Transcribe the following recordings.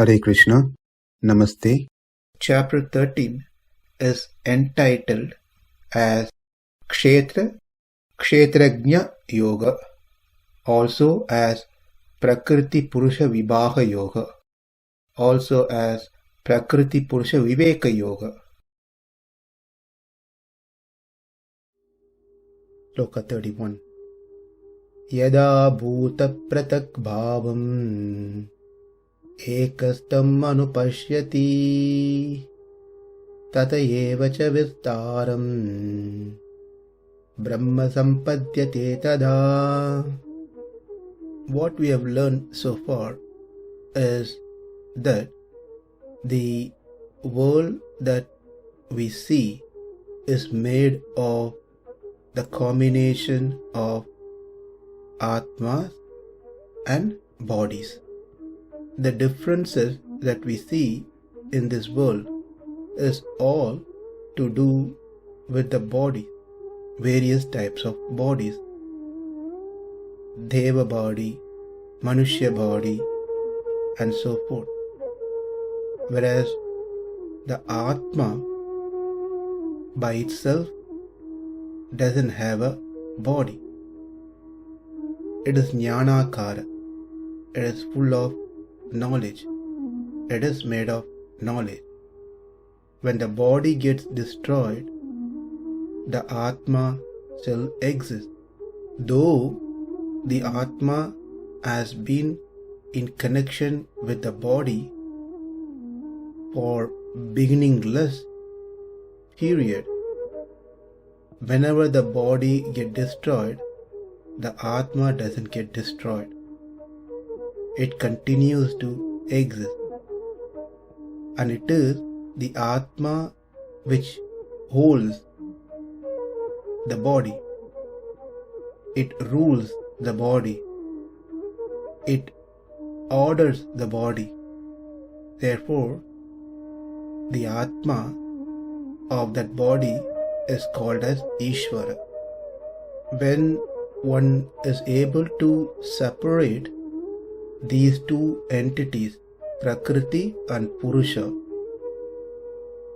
Hare Krishna, Namaste. Chapter 13 is entitled as Kshetrajna Yoga, also as Prakriti Purusha Vibhaga Yoga, also as Prakriti Purusha Viveka Yoga. Sloka 31. Yadā bhūta-pṛthag-bhāvam eka-stham anupaśyati tata vistāraṁ brahma sampadyate tadā. What we have learned so far is that the world that we see is made of the combination of atmas and bodies. The differences that we see in this world is all to do with the body, various types of bodies. Deva body, Manushya body, and so forth. Whereas the Atma by itself doesn't have a body. It is jnanakara. It is full of knowledge. It is made of knowledge. When the body gets destroyed, the Atma still exists. Though the Atma has been in connection with the body for beginningless period, whenever the body gets destroyed, the Atma doesn't get destroyed. It continues to exist. And it is the Atma which holds the body. It rules the body. It orders the body. Therefore, the Atma of that body is called as Ishvara. When one is able to separate these two entities, Prakriti and Purusha,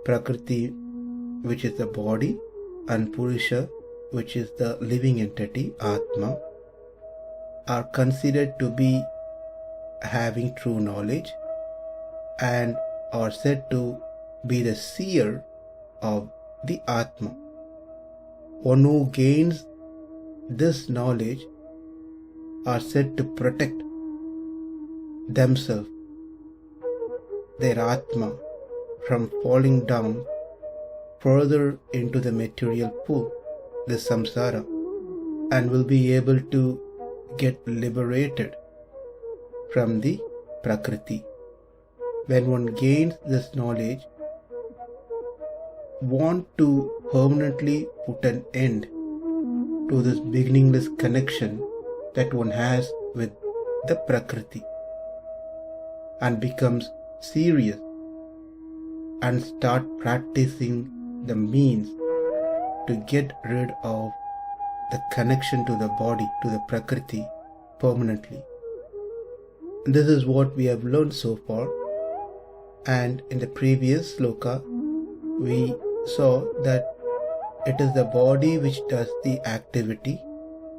Prakriti which is the body and Purusha which is the living entity, Atma, are considered to be having true knowledge and are said to be the seer of the Atma. One who gains this knowledge are said to protect themselves, their Atma, from falling down further into the material pool, the samsara, and will be able to get liberated from the Prakriti. When one gains this knowledge, want to permanently put an end to this beginningless connection that one has with the Prakriti, and becomes serious and start practicing the means to get rid of the connection to the body, to the Prakriti, permanently. This is what we have learned so far, and in the previous sloka we saw that it is the body which does the activity,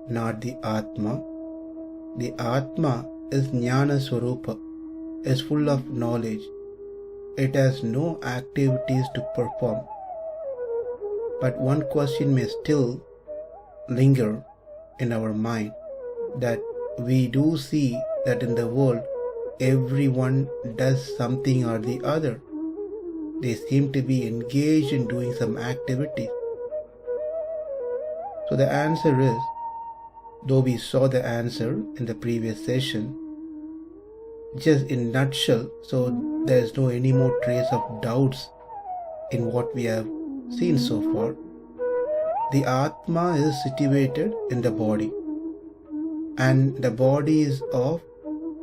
not the Atma. The Atma is Jnana Swarupa, is full of knowledge. It has no activities to perform. But one question may still linger in our mind, that we do see that in the world everyone does something or the other. They seem to be engaged in doing some activities. So the answer is, though we saw the answer in the previous session, just in nutshell, so there is no any more trace of doubts in what we have seen so far. The Atma is situated in the body, and the body is of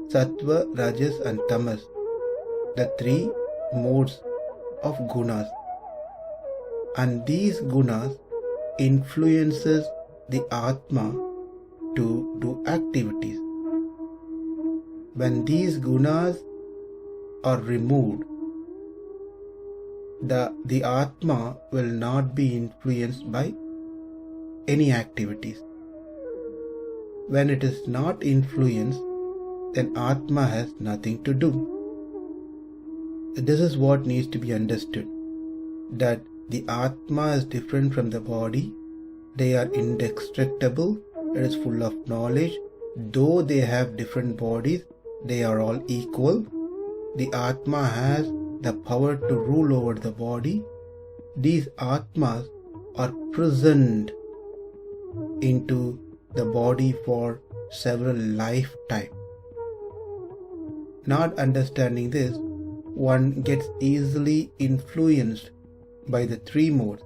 Sattva, Rajas and Tamas, the three modes of gunas, and these gunas influences the Atma to do activities. When these gunas are removed, the Atma will not be influenced by any activities. When it is not influenced, then Atma has nothing to do. This is what needs to be understood, that the Atma is different from the body. They are indestructible. It is full of knowledge. Though they have different bodies, they are all equal. The Atma has the power to rule over the body. These Atmas are prisoned into the body for several lifetimes. Not understanding this, one gets easily influenced by the three modes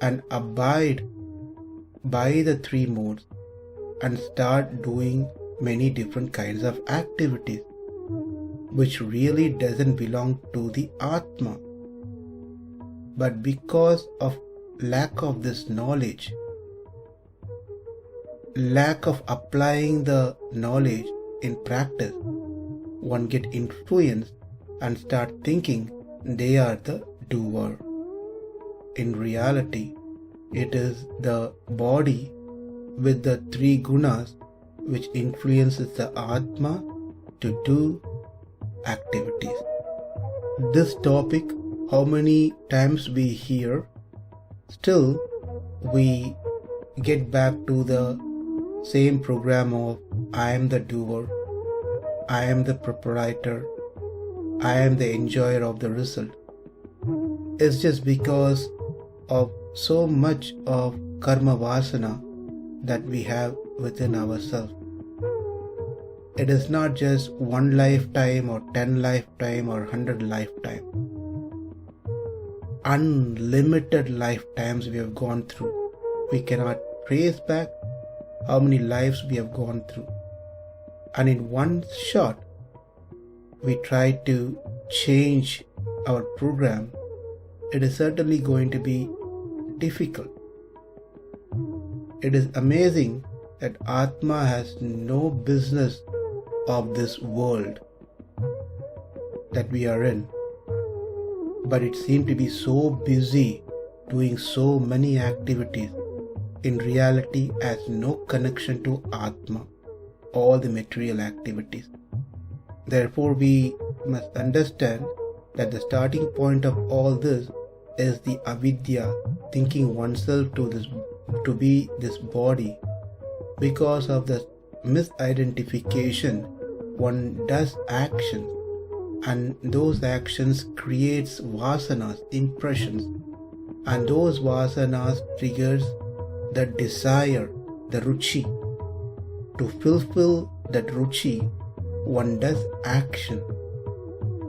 and abide by the three modes and start doing many different kinds of activities which really doesn't belong to the Atma. But because of lack of this knowledge, lack of applying the knowledge in practice, one get influenced and start thinking they are the doer. In reality, it is the body with the three gunas which influences the Atma to do activities. This topic, how many times we hear, still we get back to the same program of I am the doer, I am the proprietor, I am the enjoyer of the result. It's just because of so much of karma vasana that we have within ourselves. It is not just one lifetime or 10 lifetime or 100 lifetime. Unlimited lifetimes we have gone through. We cannot trace back how many lives we have gone through. And in one shot, we try to change our program. It is certainly going to be difficult. It is amazing that Atma has no business of this world that we are in, but it seems to be so busy doing so many activities. In reality, has no connection to Atma, all the material activities. Therefore, we must understand that the starting point of all this is the avidya, thinking oneself to be this body. Because of the misidentification, one does actions, and those actions creates vasanas, impressions, and those vasanas triggers the desire, the ruchi. To fulfill that ruchi, one does action,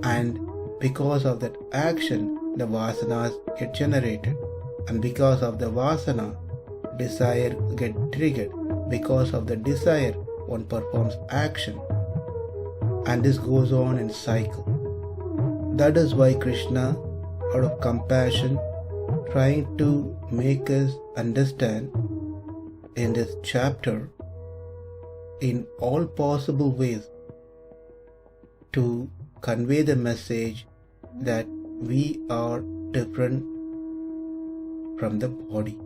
and because of that action, the vasanas get generated, and because of the vasana, desire get triggered. Because of the desire, one performs action, and this goes on in cycle. That is why Krishna, out of compassion, trying to make us understand in this chapter in all possible ways to convey the message that we are different from the body.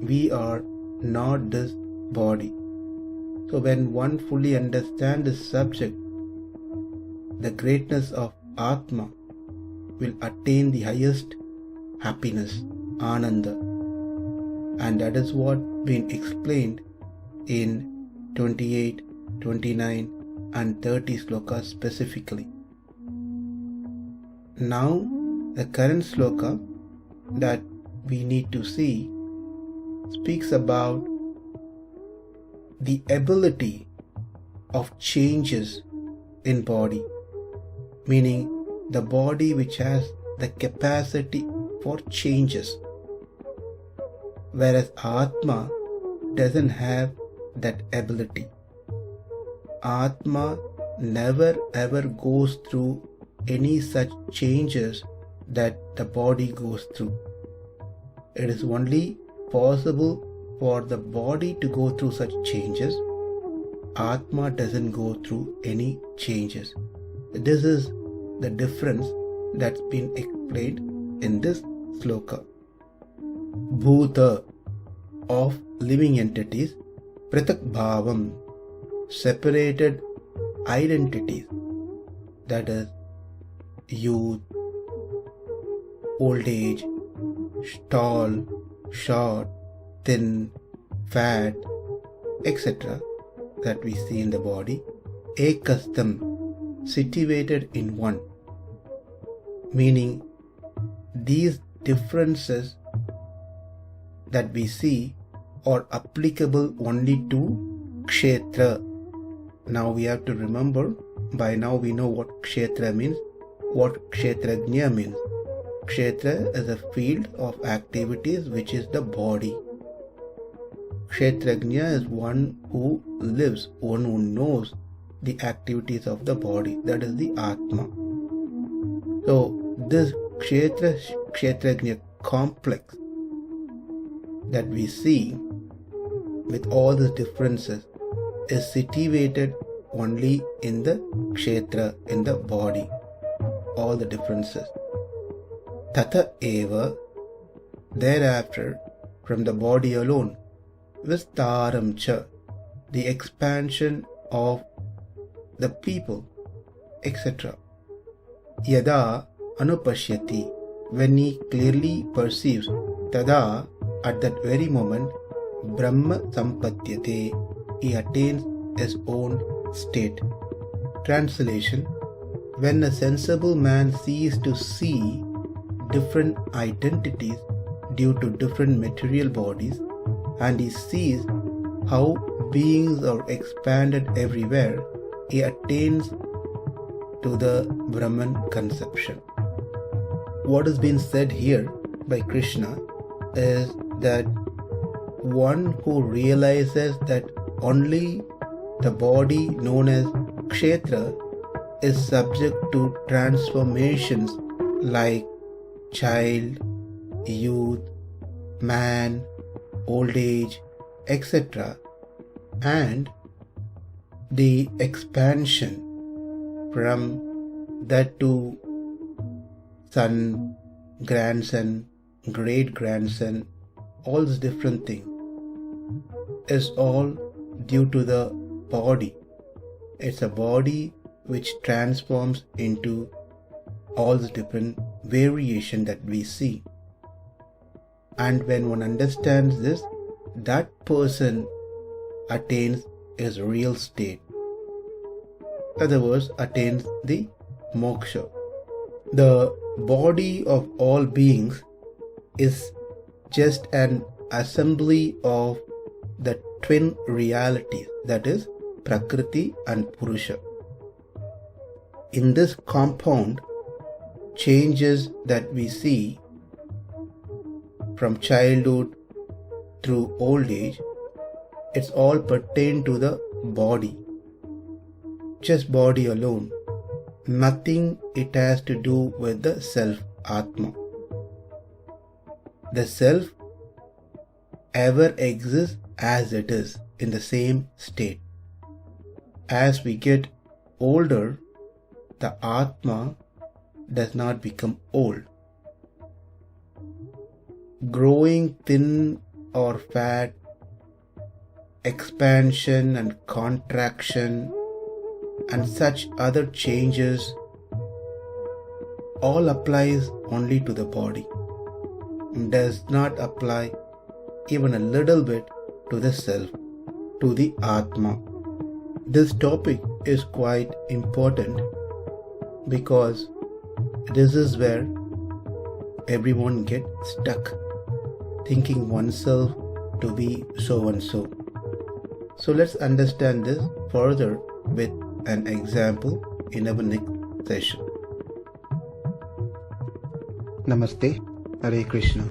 We are not this body. So when one fully understands this subject, the greatness of Atma will attain the highest happiness, Ananda. And that is what been explained in 28, 29 and 30 slokas specifically. Now the current sloka that we need to see speaks about the ability of changes in body, meaning the body which has the capacity for changes, whereas Atma doesn't have that ability. Atma never ever goes through any such changes that the body goes through. It is only possible for the body to go through such changes. Atma doesn't go through any changes. This is the difference that's been explained in this sloka. Bhuta of living entities, pṛthag-bhāvam, separated identities, that is youth, old age, tall, short, thin, fat, etc. that we see in the body. Eka-stham, situated in one, meaning these differences that we see are applicable only to kshetra. Now we have to remember, by now we know what kshetra means, what kshetrajna means. Kshetra is a field of activities which is the body. Kshetrajna is one who lives, one who knows the activities of the body, that is the Atma. So this kshetrajna complex that we see with all the differences is situated only in the kshetra, in the body, all the differences. Tata eva, thereafter, from the body alone, vistāraṁ, the expansion of the people, etc. Yadā anupaśyati, when he clearly perceives, tadā, at that very moment, brahma sampadyate, he attains his own state. Translation: when a sensible man ceases to see different identities due to different material bodies, and he sees how beings are expanded everywhere, he attains to the Brahman conception. What has been said here by Krishna is that one who realizes that only the body known as kshetra is subject to transformations like child, youth, man, old age, etc., and the expansion from that to son, grandson, great-grandson, all these different things is all due to the body. It's a body which transforms into all the different variation that we see. And when one understands this, that person attains his real state. In other words, attains the moksha. The body of all beings is just an assembly of the twin realities, that is, Prakriti and Purusha. In this compound, changes that we see from childhood through old age, it's all pertain to the body. Just body alone. Nothing it has to do with the self, Atma. The self ever exists as it is, in the same state. As we get older, the Atma does not become old. Growing thin or fat, expansion and contraction, and such other changes all applies only to the body, does not apply even a little bit to the self, to the Atma. This topic is quite important because this is where everyone gets stuck, thinking oneself to be so and so. So let's understand this further with an example in our next session. Namaste. Hare Krishna.